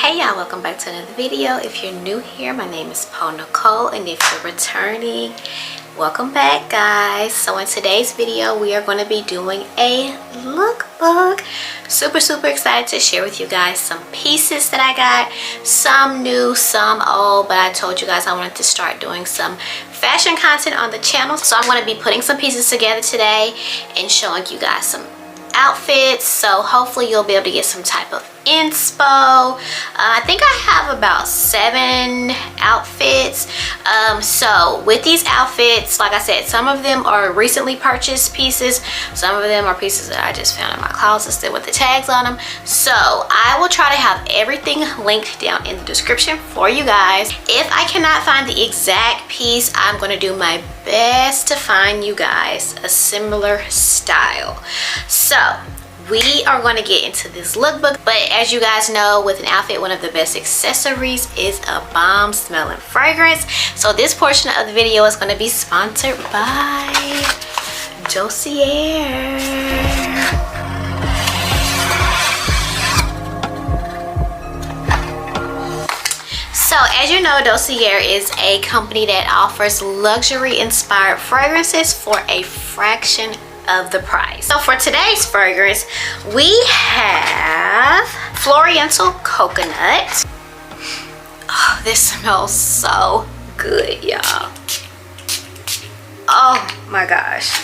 Hey y'all, welcome back to another video. If you're new here, my name is Po Nicole, and if you're returning, welcome back guys. So in today's video we are going to be doing a lookbook. Super excited to share with you guys some pieces that I got, some new, some old, but I told you guys I wanted to start doing some fashion content on the channel, so I'm going to be putting some pieces together today and showing you guys some outfits. So hopefully you'll be able to get some type of inspo. I think I have about 7 outfits. So with these outfits, like I said, some of them are recently purchased pieces, some of them are pieces that I just found in my closet still with the tags on them. So I will try to have everything linked down in the description for you guys. If I cannot find the exact piece, I'm going to do my best to find you guys a similar style. So we are going to get into this lookbook, but as you guys know, with an outfit, one of the best accessories is a bomb smelling fragrance. So this portion of the video is going to be sponsored by Dossier. So as you know, Dossier is a company that offers luxury inspired fragrances for a fraction of the price. So for today's fragrance, we have Floriental Coconut. Oh, this smells so good, y'all. Oh my gosh.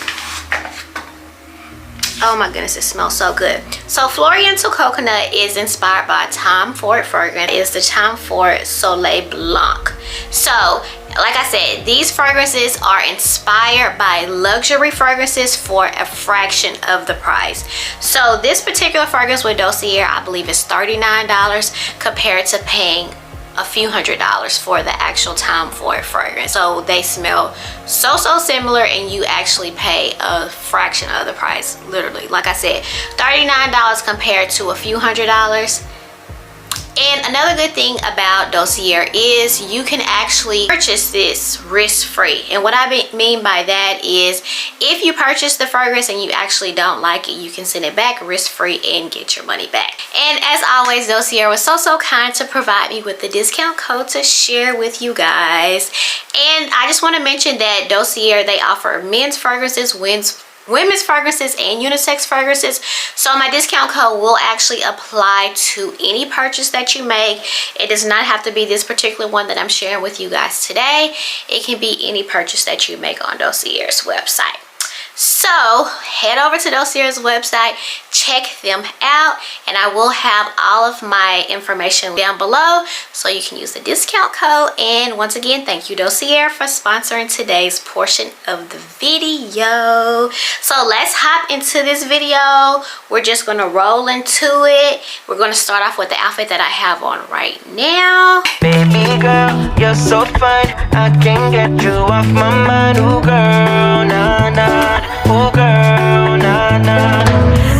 Oh my goodness, it smells so good. So Floriental Coconut is inspired by Tom Ford fragrance. It is the Tom Ford Soleil Blanc. So like I said, these fragrances are inspired by luxury fragrances for a fraction of the price. So this particular fragrance with Dossier, I believe, is $39 compared to paying a few $100s for the actual Tom Ford fragrance. So they smell so similar, and you actually pay a fraction of the price. Literally, like I said, $39 compared to a few $100s. And another good thing about Dossier is you can actually purchase this risk-free. And what I mean by that is, if you purchase the fragrance and you actually don't like it, you can send it back risk-free and get your money back. And as always, Dossier was so kind to provide me with the discount code to share with you guys. And I just want to mention that Dossier, they offer men's fragrances, women's fragrances, and unisex fragrances. So my discount code will actually apply to any purchase that you make. It does not have to be this particular one that I'm sharing with you guys today. It can be any purchase that you make on Dossier's website. So head over to Dossier's website, check them out, and I will have all of my information down below so you can use the discount code. And once again, thank you Dossier for sponsoring today's portion of the video. So let's hop into this video. We're just going to roll into it. We're going to start off with the outfit that I have on right now. Baby girl, you're so fine, I can't get you off my mind. Ooh girl, nah nah. Ooh girl, nah nah.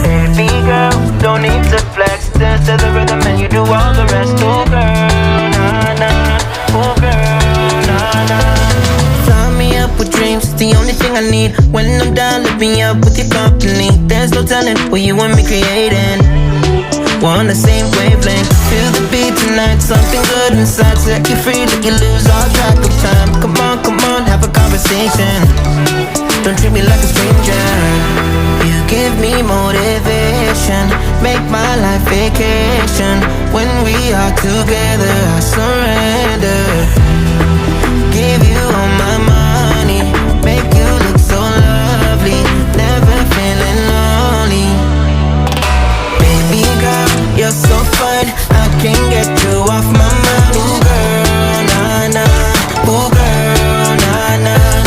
Baby girl, don't need to flex, dance to the rhythm and you do all the rest. Ooh girl, nah nah. Ooh girl, nah nah. Fly me up with dreams, it's the only thing I need. When I'm down, lift me up with your company. There's no telling what you want me creating. We're on the same wavelength. Feel the beat tonight, something good inside. Set you free, let you lose all track of time. Come on, have a conversation. Don't treat me like a stranger. You give me motivation, make my life vacation. When we are together, I surrender. Give you all my money, make you look so lovely. Never feeling lonely. Baby girl, you're so fine, I can't get you off my mind. Ooh girl, nah nah. Ooh girl, nah nah.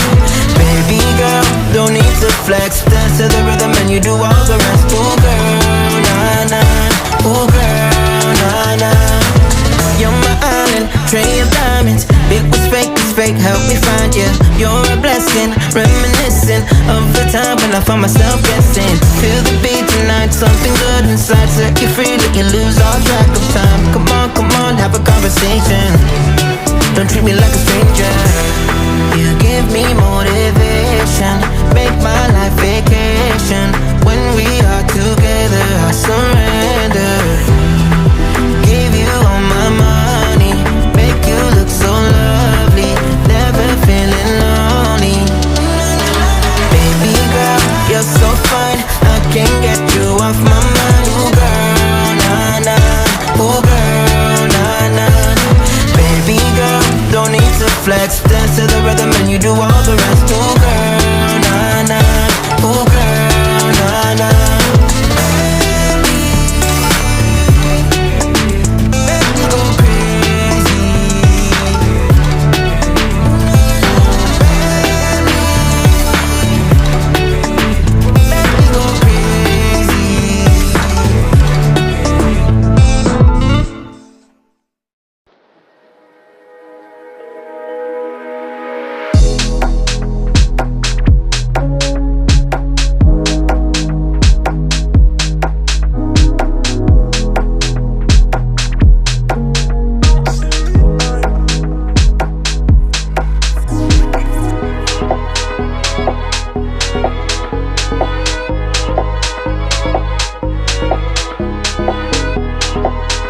Baby girl, don't need to flex, dance to the rhythm and you do all the rest. Ooh girl, nah nah. Ooh girl, nah nah. You're my island, tray of diamonds. It was fake, it's fake, help me find you. You're a blessing, reminiscent of the time when I found myself guessing. Feel the beat tonight, something good inside. Set you free, let you lose all track of time. Come on, have a conversation. Don't treat me like a stranger. You give me motivation, make my life vacation. When we are together, I surrender. Give you all my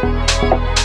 you.